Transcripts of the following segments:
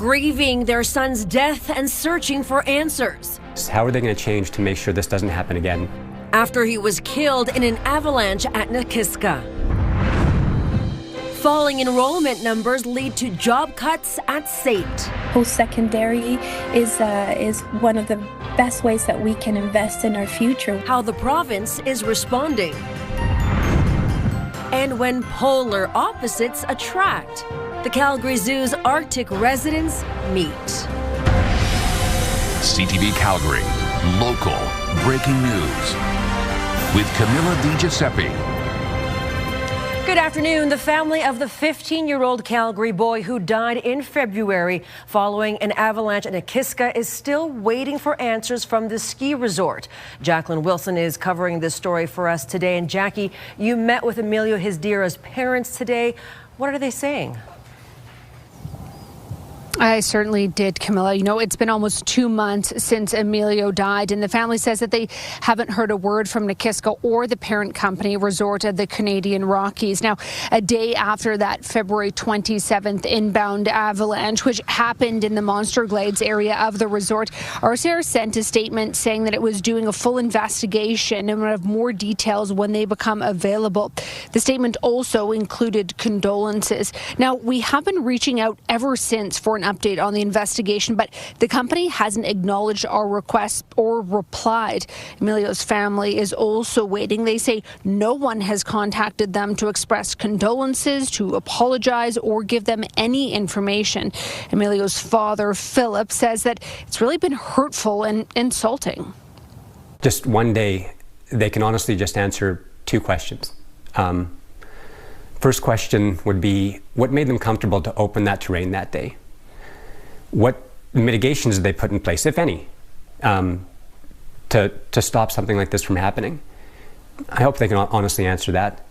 grieving their son's death and searching for answers. How are they going to change to make sure this doesn't happen again? After he was killed in an avalanche at Nakiska. Falling enrollment numbers lead to job cuts at SAIT. Post-secondary is one of the best ways that we can invest in our future. How the province is responding. And when polar opposites attract, the Calgary Zoo's Arctic residents meet. CTV Calgary, local breaking news with Camilla Di Giuseppe. Good afternoon. The family of the 15-year-old Calgary boy who died in February following an avalanche at Nakiska is still waiting for answers from the ski resort. Jacqueline Wilson is covering this story for us today. And Jackie, you met with Emilio Hisdira's parents today. What are they saying? I certainly did, Camilla. You know, it's been almost 2 months since Emilio died, and the family says that they haven't heard a word from Nakiska or the parent company resort of the Canadian Rockies. Now, a day after that February 27th inbound avalanche, which happened in the Monster Glades area of the resort, RCR sent a statement saying that it was doing a full investigation and would have more details when they become available. The statement also included condolences. Now, we have been reaching out ever since for an update on the investigation, but the company hasn't acknowledged our request or replied. Emilio's family is also waiting. They say no one has contacted them to express condolences, to apologize, or give them any information. Emilio's father, Philip, says that it's really been hurtful and insulting. Just one day, they can honestly just answer two questions. First question would be, what made them comfortable to open that terrain that day? What mitigations did they put in place, if any, to stop something like this from happening? I hope they can honestly answer that.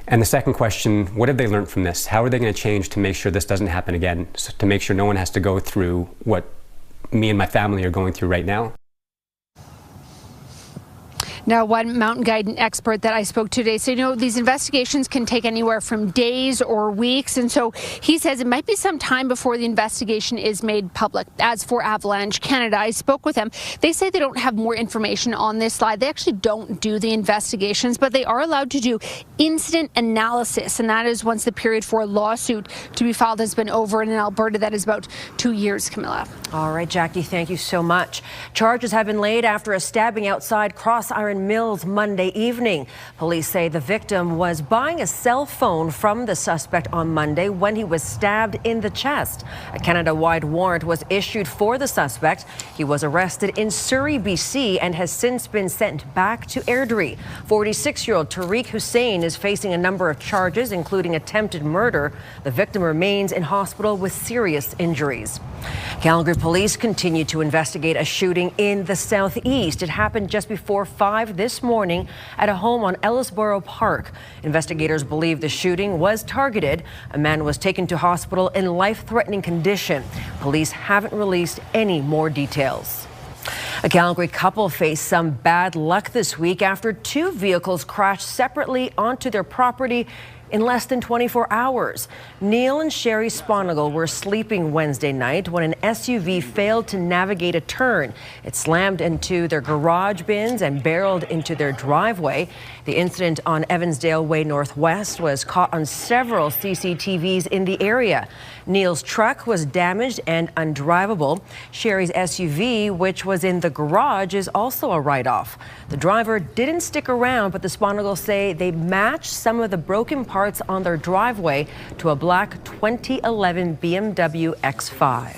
And the second question, what have they learned from this? How are they going to change to make sure this doesn't happen again, to make sure no one has to go through what me and my family are going through right now? Now, one mountain guide expert that I spoke to today said, you know, these investigations can take anywhere from days or weeks. And so he says it might be some time before the investigation is made public. As for Avalanche Canada, I spoke with them. They say they don't have more information on this slide. They actually don't do the investigations, but they are allowed to do incident analysis. And that is once the period for a lawsuit to be filed has been over. And in Alberta, that is about 2 years, Camilla. All right, Jackie, thank you so much. Charges have been laid after a stabbing outside Cross Iron Mills Monday evening. Police say the victim was buying a cell phone from the suspect on Monday when he was stabbed in the chest. A Canada-wide warrant was issued for the suspect. He was arrested in Surrey, BC, and has since been sent back to Airdrie. 46-year-old Tariq Hussein is facing a number of charges, including attempted murder. The victim remains in hospital with serious injuries. Calgary police continue to investigate a shooting in the southeast. It happened just before 5 this morning at a home on Ellisboro Park. Investigators believe the shooting was targeted. A man was taken to hospital in life-threatening condition. Police haven't released any more details. A Calgary couple faced some bad luck this week after two vehicles crashed separately onto their property in less than 24 hours. Neil and Sherry Sponigal were sleeping Wednesday night when an SUV failed to navigate a turn. It slammed into their garage bins and barreled into their driveway. The incident on Evansdale Way Northwest was caught on several CCTVs in the area. Neil's truck was damaged and undrivable. Sherry's SUV, which was in the garage, is also a write-off. The driver didn't stick around, but the Sponagals say they matched some of the broken parts on their driveway to a black 2011 BMW X5.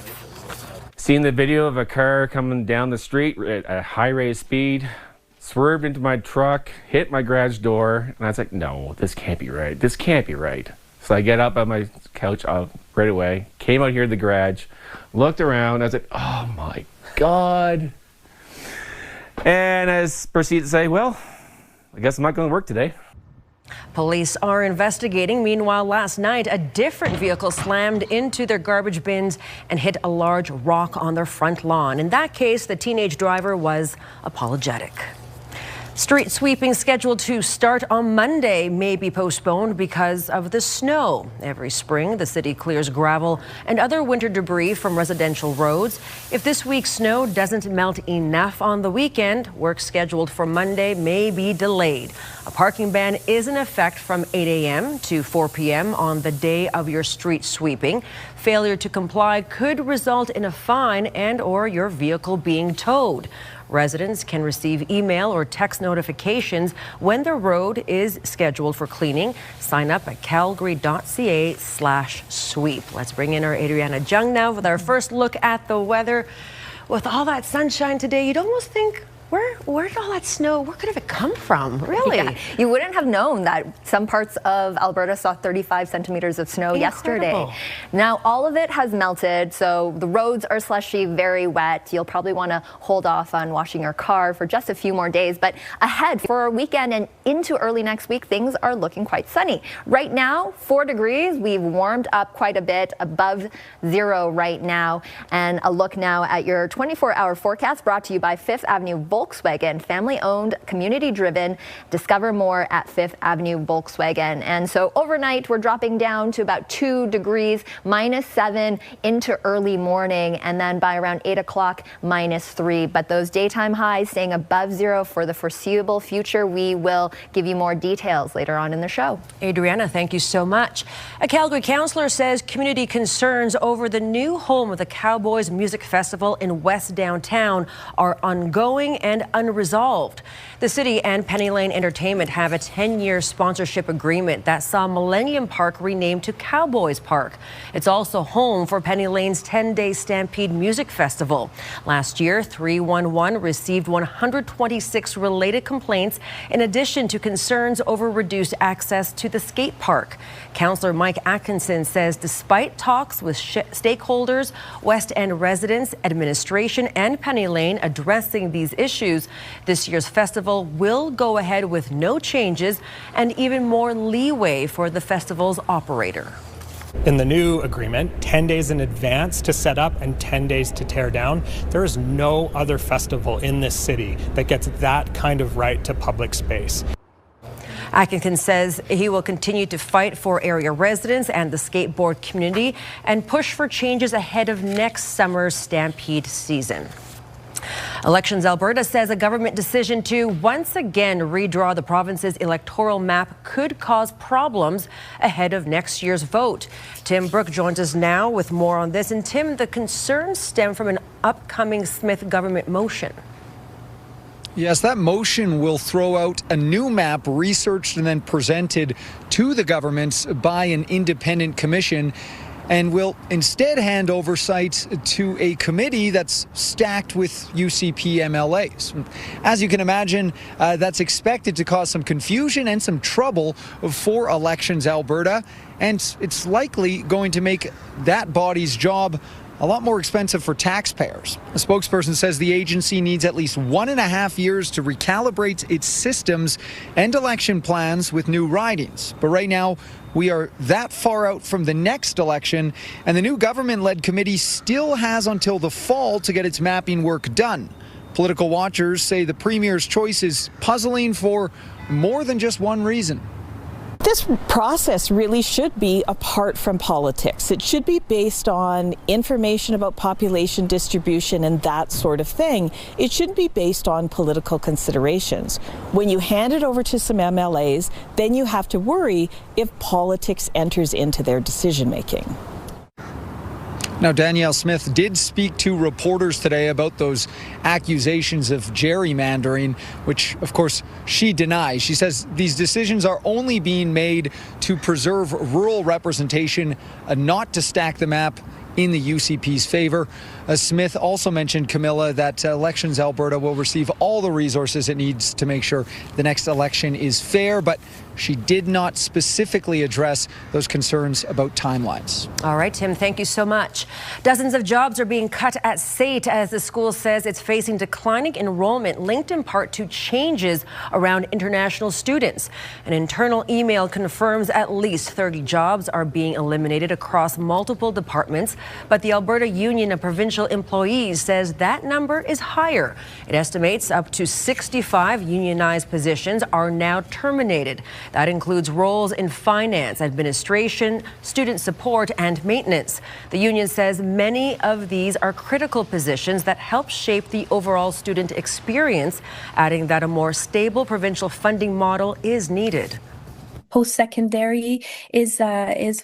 Seeing the video of a car coming down the street at a high rate of speed, swerved into my truck, hit my garage door, and I was like, no, this can't be right. This can't be right. So I get up on my couch right away, came out here to the garage, looked around, I was like, oh my God. And I proceeded to say, well, I guess I'm not going to work today. Police are investigating. Meanwhile, last night, a different vehicle slammed into their garbage bins and hit a large rock on their front lawn. In that case, the teenage driver was apologetic. Street sweeping scheduled to start on Monday may be postponed because of the snow. Every spring, the city clears gravel and other winter debris from residential roads. If this week's snow doesn't melt enough on the weekend, work scheduled for Monday may be delayed. A parking ban is in effect from 8 a.m. to 4 p.m. on the day of your street sweeping. Failure to comply could result in a fine and/or your vehicle being towed. Residents can receive email or text notifications when the road is scheduled for cleaning. Sign up at calgary.ca/sweep. Let's bring in our Adriana Jung now with our first look at the weather. With all that sunshine today, you'd almost think, where did all that snow, where could have it come from, really? Yeah. You wouldn't have known that some parts of Alberta saw 35 centimeters of snow yesterday. Now, all of it has melted, so the roads are slushy, very wet. You'll probably want to hold off on washing your car for just a few more days. But ahead for our weekend and into early next week, things are looking quite sunny. Right now, 4 degrees. We've warmed up quite a bit, above zero right now. And a look now at your 24-hour forecast brought to you by 5th Avenue Volkswagen, family-owned, community-driven. Discover more at 5th Avenue Volkswagen. And so overnight, we're dropping down to about 2 degrees, -7 into early morning, and then by around 8 o'clock, -3. But those daytime highs staying above zero for the foreseeable future. We will give you more details later on in the show. Adriana, thank you so much. A Calgary councillor says community concerns over the new home of the Cowboys Music Festival in West Downtown are ongoing and unresolved. The city and Penny Lane Entertainment have a 10-year sponsorship agreement that saw Millennium Park renamed to Cowboys Park. It's also home for Penny Lane's 10-day Stampede Music Festival. Last year, 311 received 126 related complaints in addition to concerns over reduced access to the skate park. Councillor Mike Atkinson says despite talks with stakeholders, West End residents, administration and Penny Lane addressing these issues, this year's festival will go ahead with no changes and even more leeway for the festival's operator. In the new agreement, 10 days in advance to set up and 10 days to tear down. There is no other festival in this city that gets that kind of right to public space. Atkinson says he will continue to fight for area residents and the skateboard community and push for changes ahead of next summer's Stampede season. Elections Alberta says a government decision to once again redraw the province's electoral map could cause problems ahead of next year's vote. Tim Brooke joins us now with more on this. And Tim, the concerns stem from an upcoming Smith government motion. Yes, that motion will throw out a new map researched and then presented to the government by an independent commission, and will instead hand oversight to a committee that's stacked with UCP MLAs. As you can imagine, that's expected to cause some confusion and some trouble for Elections Alberta, and it's likely going to make that body's job a lot more expensive for taxpayers. A spokesperson says the agency needs at least 1.5 years to recalibrate its systems and election plans with new ridings. But right now, we are that far out from the next election, and the new government-led committee still has until the fall to get its mapping work done. Political watchers say the Premier's choice is puzzling for more than just one reason. This process really should be apart from politics. It should be based on information about population distribution and that sort of thing. It shouldn't be based on political considerations. When you hand it over to some MLAs, then you have to worry if politics enters into their decision making. Now, Danielle Smith did speak to reporters today about those accusations of gerrymandering, which, of course, she denies. She says these decisions are only being made to preserve rural representation, not to stack the map in the UCP's favor. Smith also mentioned, Camilla, that Elections Alberta will receive all the resources it needs to make sure the next election is fair, but she did not specifically address those concerns about timelines. All right, Tim, thank you so much. Dozens of jobs are being cut at SAIT as the school says it's facing declining enrollment linked in part to changes around international students. An internal email confirms at least 30 jobs are being eliminated across multiple departments, but the Alberta Union of Provincial Employees says that number is higher. It estimates up to 65 unionized positions are now terminated. That includes roles in finance, administration, student support, and maintenance. The union says many of these are critical positions that help shape the overall student experience, adding that a more stable provincial funding model is needed. Post-secondary is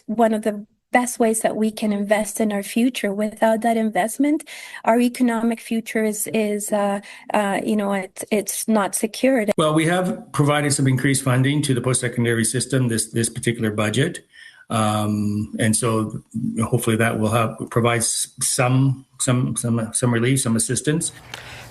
one of the best ways that we can invest in our future. Without that investment, our economic future it's not secured. Well, we have provided some increased funding to the post-secondary system this particular budget, and so hopefully that will provide some relief, some assistance.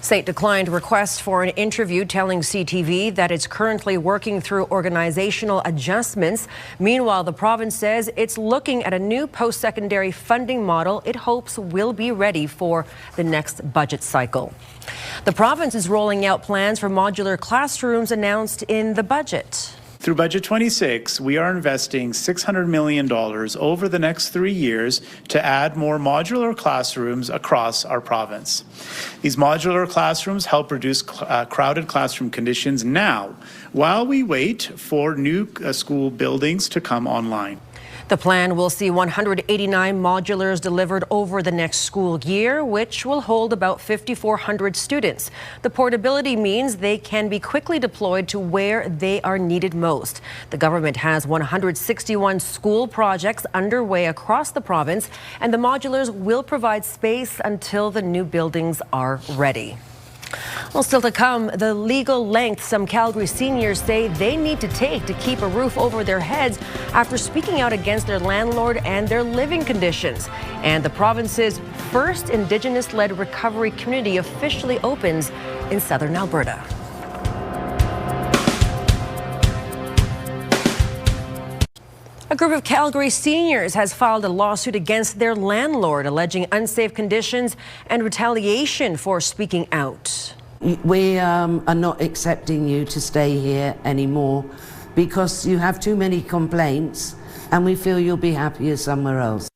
SAIT declined requests for an interview, telling CTV that it's currently working through organizational adjustments. Meanwhile, the province says it's looking at a new post-secondary funding model it hopes will be ready for the next budget cycle. The province is rolling out plans for modular classrooms announced in the budget. Through Budget 26, we are investing $600 million over the next 3 years to add more modular classrooms across our province. These modular classrooms help reduce crowded classroom conditions now, while we wait for new school buildings to come online. The plan will see 189 modulars delivered over the next school year, which will hold about 5,400 students. The portability means they can be quickly deployed to where they are needed most. The government has 161 school projects underway across the province, and the modulars will provide space until the new buildings are ready. Well, still to come, the legal length some Calgary seniors say they need to take to keep a roof over their heads after speaking out against their landlord and their living conditions. And the province's first Indigenous-led recovery community officially opens in southern Alberta. A group of Calgary seniors has filed a lawsuit against their landlord, alleging unsafe conditions and retaliation for speaking out. We are not accepting you to stay here anymore because you have too many complaints, and we feel you'll be happier somewhere else.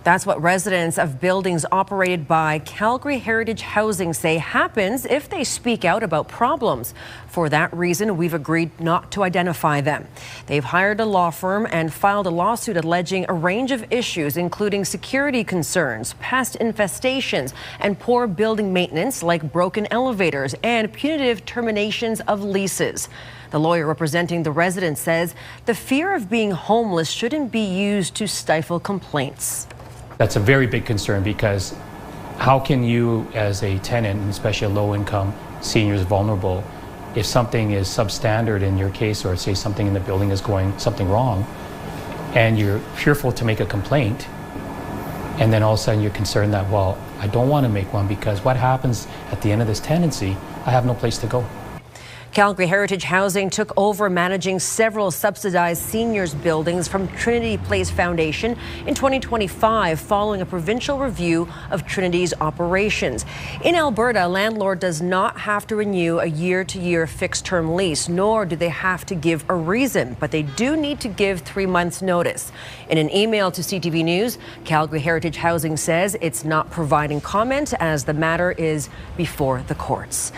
That's what residents of buildings operated by Calgary Heritage Housing say happens if they speak out about problems. For that reason, we've agreed not to identify them. They've hired a law firm and filed a lawsuit alleging a range of issues, including security concerns, pest infestations, and poor building maintenance like broken elevators and punitive terminations of leases. The lawyer representing the residents says the fear of being homeless shouldn't be used to stifle complaints. That's a very big concern, because how can you as a tenant, and especially a low-income senior is vulnerable, if something is substandard in your case, or say something in the building is going something wrong, and you're fearful to make a complaint, and then all of a sudden you're concerned that, well, I don't want to make one because what happens at the end of this tenancy, I have no place to go. Calgary Heritage Housing took over managing several subsidized seniors buildings from Trinity Place Foundation in 2025 following a provincial review of Trinity's operations. In Alberta, a landlord does not have to renew a year-to-year fixed-term lease, nor do they have to give a reason, but they do need to give 3 months' notice. In an email to CTV News, Calgary Heritage Housing says it's not providing comment as the matter is before the courts.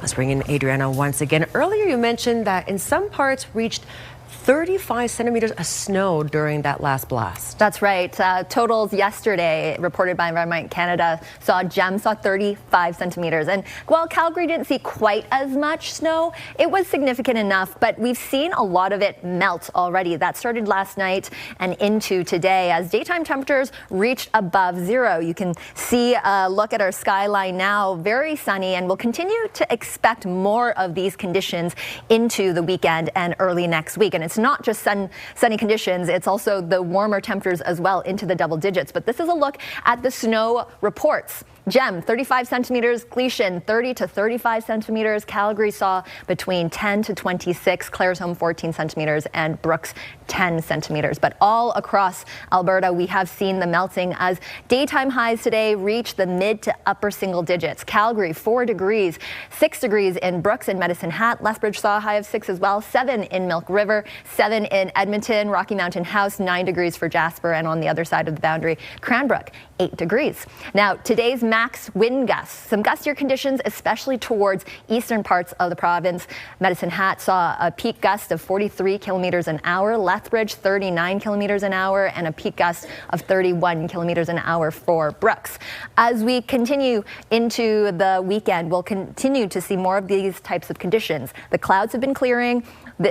Let's bring in Adriana once again. Earlier you mentioned that in some parts reached 35 centimeters of snow during that last blast. That's right. Totals yesterday reported by Environment Canada saw 35 centimeters. And while Calgary didn't see quite as much snow, it was significant enough, but we've seen a lot of it melt already. That started last night and into today as daytime temperatures reached above zero. You can see a look at our skyline now, very sunny, and we'll continue to expect more of these conditions into the weekend and early next week. week. And it's not just sunny conditions, it's also the warmer temperatures as well into the double digits. But this is a look at the snow reports. Gem, 35 centimeters, Gleason, 30 to 35 centimeters. Calgary saw between 10 to 26, Claresholm 14 centimeters, and Brooks 10 centimeters. But all across Alberta, we have seen the melting as daytime highs today reach the mid to upper single digits. Calgary, 4 degrees, 6 degrees in Brooks and Medicine Hat. Lethbridge saw a high of 6 as well, 7 in Milk River, 7 in Edmonton, Rocky Mountain House, 9 degrees for Jasper, and on the other side of the boundary, Cranbrook, 8 degrees. Now, today's max wind gusts, some gustier conditions, especially towards eastern parts of the province. Medicine Hat saw a peak gust of 43 kilometers an hour, Lethbridge 39 kilometers an hour, and a peak gust of 31 kilometers an hour for Brooks. As we continue into the weekend, we'll continue to see more of these types of conditions. The clouds have been clearing.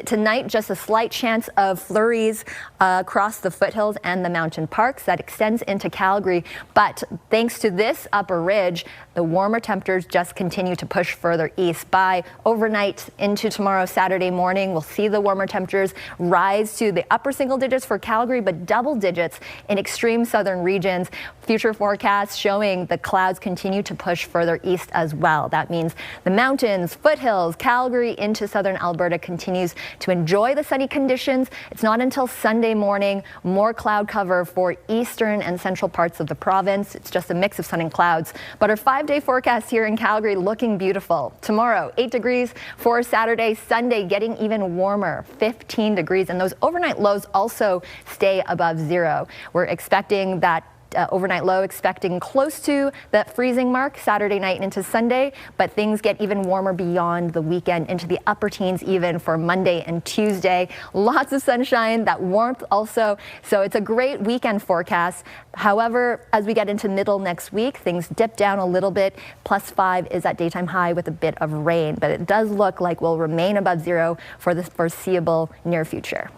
Tonight, just a slight chance of flurries across the foothills and the mountain parks that extends into Calgary. But thanks to this upper ridge, the warmer temperatures just continue to push further east. By overnight into tomorrow, Saturday morning, we'll see the warmer temperatures rise to the upper single digits for Calgary, but double digits in extreme southern regions. Future forecasts showing the clouds continue to push further east as well. That means the mountains, foothills, Calgary into southern Alberta continues to enjoy the sunny conditions. It's not until Sunday morning, more cloud cover for eastern and central parts of the province. It's just a mix of sun and clouds. But our 5-day forecast here in Calgary looking beautiful. Tomorrow, 8 degrees for Saturday, Sunday getting even warmer, 15 degrees. And those overnight lows also stay above zero. We're expecting that overnight low, expecting close to that freezing mark Saturday night into Sunday, but things get even warmer beyond the weekend into the upper teens even for Monday and Tuesday. Lots of sunshine, that warmth also. So it's a great weekend forecast. However, as we get into middle next week, things dip down a little bit. +5 is that daytime high with a bit of rain, but it does look like we'll remain above zero for the foreseeable near future.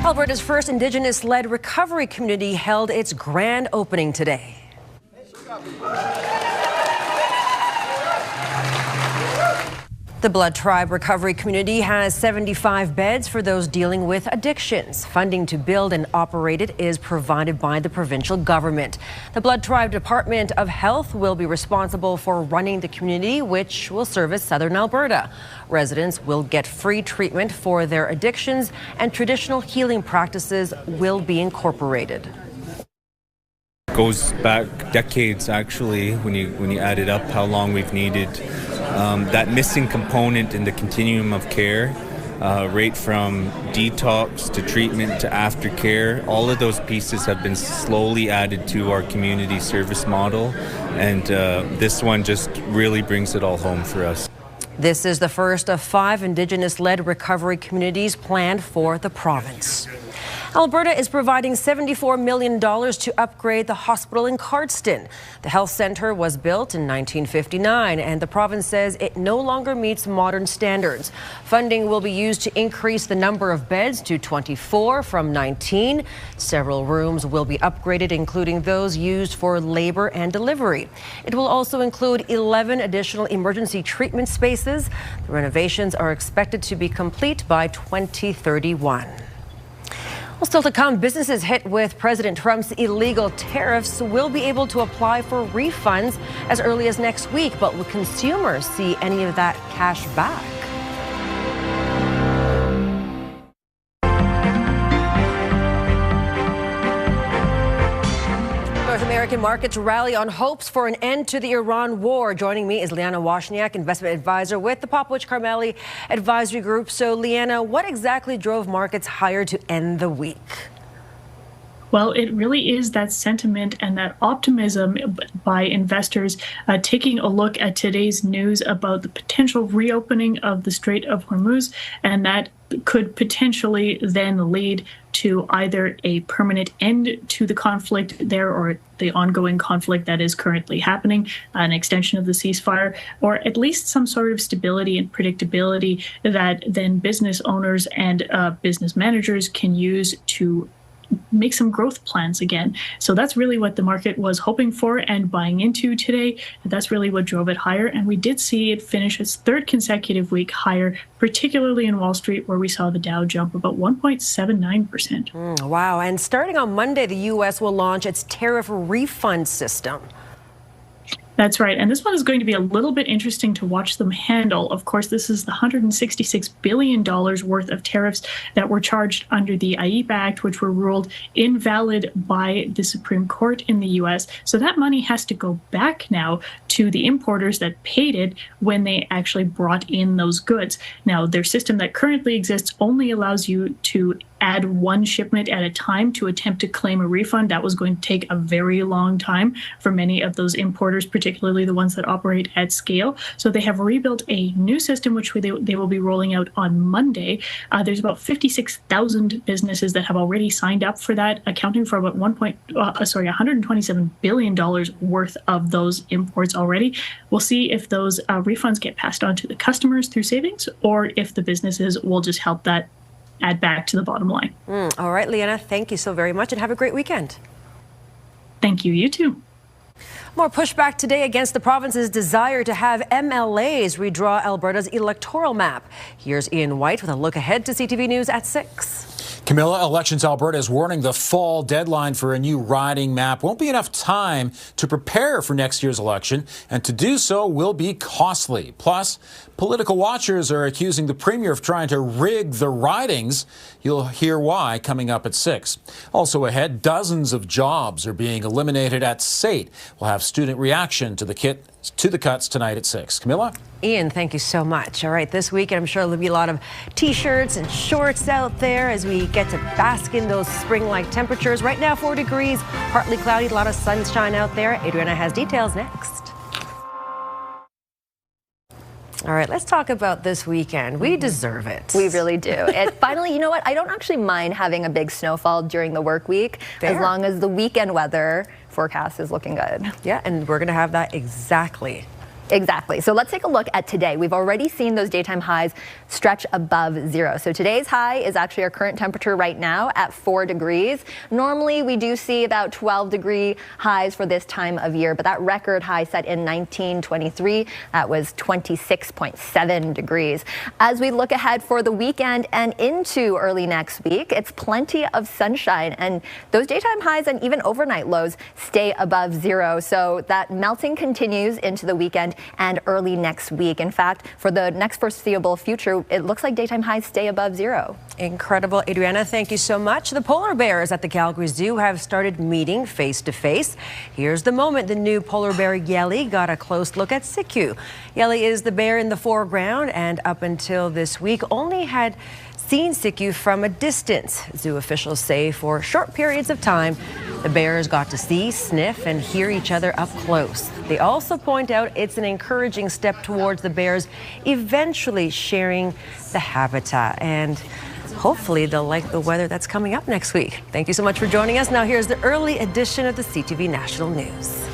Alberta's first Indigenous-led recovery community held its grand opening today. The Blood Tribe Recovery Community has 75 beds for those dealing with addictions. Funding to build and operate it is provided by the provincial government. The Blood Tribe Department of Health will be responsible for running the community, which will service southern Alberta. Residents will get free treatment for their addictions, and traditional healing practices will be incorporated. Goes back decades, actually, when you add it up, how long we've needed. That missing component in the continuum of care, right from detox to treatment to aftercare, all of those pieces have been slowly added to our community service model, and this one just really brings it all home for us. This is the first of 5 Indigenous-led recovery communities planned for the province. Alberta is providing $74 million to upgrade the hospital in Cardston. The health centre was built in 1959, and the province says it no longer meets modern standards. Funding will be used to increase the number of beds to 24 from 19. Several rooms will be upgraded, including those used for labor and delivery. It will also include 11 additional emergency treatment spaces. The renovations are expected to be complete by 2031. Well, still to come, businesses hit with President Trump's illegal tariffs will be able to apply for refunds as early as next week. But will consumers see any of that cash back? North American markets rally on hopes for an end to the Iran war. Joining me is Liana Washniak, investment advisor with the Popowich Carmeli Advisory Group. So, Liana, what exactly drove markets higher to end the week? Well, it really is that sentiment and that optimism by investors taking a look at today's news about the potential reopening of the Strait of Hormuz, and that could potentially then lead to either a permanent end to the conflict there or the ongoing conflict that is currently happening, an extension of the ceasefire, or at least some sort of stability and predictability that then business owners and business managers can use to make some growth plans again. So that's really what the market was hoping for and buying into today. And that's really what drove it higher. And we did see it finish its third consecutive week higher, particularly in Wall Street, where we saw the Dow jump about 1.79%. Wow. And starting on Monday, the U.S. will launch its tariff refund system. That's right. And this one is going to be a little bit interesting to watch them handle. Of course, this is the $166 billion worth of tariffs that were charged under the AIPA Act, which were ruled invalid by the Supreme Court in the U.S. So that money has to go back now to the importers that paid it when they actually brought in those goods. Now, their system that currently exists only allows you to add one shipment at a time to attempt to claim a refund. That was going to take a very long time for many of those importers, particularly the ones that operate at scale. So they have rebuilt a new system, which they will be rolling out on Monday. There's about 56,000 businesses that have already signed up for that, accounting for about $127 billion worth of those imports already. We'll see if those refunds get passed on to the customers through savings, or if the businesses will just help that add back to the bottom line. All right, Leanna, thank you so very much and have a great weekend. Thank you. You too. More pushback today against the province's desire to have MLAs redraw Alberta's electoral map. Here's Ian White with a look ahead to CTV News at 6. Camilla, Elections Alberta is warning the fall deadline for a new riding map won't be enough time to prepare for next year's election, and to do so will be costly. Plus, political watchers are accusing the Premier of trying to rig the ridings. You'll hear why coming up at 6. Also ahead, dozens of jobs are being eliminated at SAIT. We'll have student reaction to the cuts tonight at 6. Camilla? Ian, thank you so much. All right, this weekend, I'm sure there'll be a lot of T-shirts and shorts out there as we get to bask in those spring-like temperatures. Right now, 4 degrees, partly cloudy, a lot of sunshine out there. Adriana has details next. All right, let's talk about this weekend. We deserve it. We really do. And finally, you know what? I don't actually mind having a big snowfall during the work week, as long as the weekend weather forecast is looking good. Yeah, and we're going to have that exactly. Exactly. So let's take a look at today. We've already seen those daytime highs stretch above 0. So today's high is actually our current temperature right now at 4 degrees. Normally we do see about 12-degree highs for this time of year, but that record high set in 1923, that was 26.7 degrees. As we look ahead for the weekend and into early next week, it's plenty of sunshine, and those daytime highs and even overnight lows stay above 0. So that melting continues into the weekend and early next week. In fact, for the next foreseeable future, it looks like daytime highs stay above 0. Incredible. Adriana, thank you so much. The polar bears at the Calgary Zoo have started meeting face to face. Here's the moment the new polar bear Yeli got a close look at Siku. Yeli is the bear in the foreground and up until this week only had seen Siku from a distance. Zoo officials say for short periods of time, the bears got to see, sniff, and hear each other up close. They also point out it's an encouraging step towards the bears eventually sharing the habitat. And hopefully they'll like the weather that's coming up next week. Thank you so much for joining us. Now here's the early edition of the CTV National News.